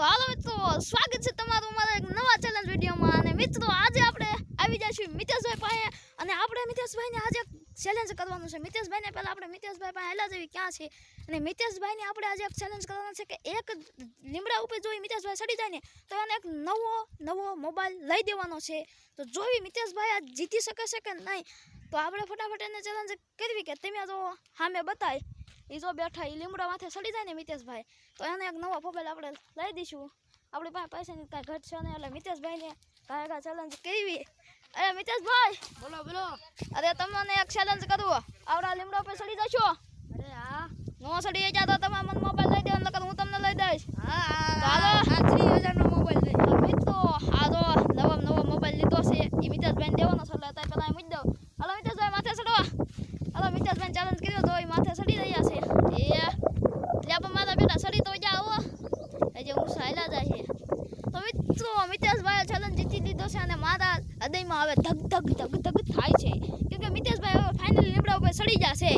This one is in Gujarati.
તો હાલો મિત્રો, સ્વાગત છે તમારું મારા એક નવા ચેલેન્જ વિડીયોમાં. અને મિત્રો આજે આપણે આવી જઈશું મિતેશભાઈ પાસે, અને આપણે મિતેશભાઈને આજે ચેલેન્જ કરવાનું છે. મિતેશભાઈને પહેલાં આપણે મિતેશભાઈ પાસે હેલા જેવી ક્યાં છે, અને મિતેશભાઈને આપણે આજે એક ચેલેન્જ કરવાનું છે કે એક લીમડા ઉપર જોઈ મિતેશભાઈ ચડી જાય ને તો એને એક નવો મોબાઈલ લઈ દેવાનો છે. તો જોઈ મિતેશભાઈ આ જીતી શકે છે કે નહીં, તો આપણે ફટાફટ એને ચેલેન્જ કરવી કે તમે તો સામે બતાય એ જો બેઠા એ લીમડા માથે ચડી જાય ને મિતેશભાઈ, તો એને એક નવો મોબાઈલ આપણે લઈ દઈશું. આપણી પાસે પૈસાની કાંઈ ઘટ છે ને, એટલે મિતેશભાઈને કાંઈ ચેલેન્જ કરવી. અરે મિતેશભાઈ, બોલો બોલો. અરે તમને એક ચેલેન્જ કરવો, આવડા લીમડા પર ચડી જશો? અરે હા. નો ચડી જાય તો તમે મને મોબાઈલ લઈ દેવાનો, નકર હું તમને લઈ દઈશ. હા ચાલો. 3000 નો મોબાઈલ લઈ. મિત્રો આ જો નવો મોબાઈલ લીધો છે, એ મિતેશભાઈને દેવાનો છે, એટલે પહેલાં મૂકી દઉં. હાલો મિતેશભાઈ માથે ચડવા. હાલો મિતેશભાઈને ચેલેન્જ કર્યો તો એ માથે ચડી રહ્યા છે. એટલે આપણે મારા બેટા ચડી તો જાઓ, હજી હું સાયલા જાય છે. તો મિત્રો મિતેશભાઈએ ચેલેન્જ જીતી લીધો છે, અને મારા હૃદયમાં હવે ધગ ધગ ધગ ધગ થાય છે, કેમ કે મિતેશભાઈ હવે ફાઇનલી લીમડા ઉપર ચડી જશે.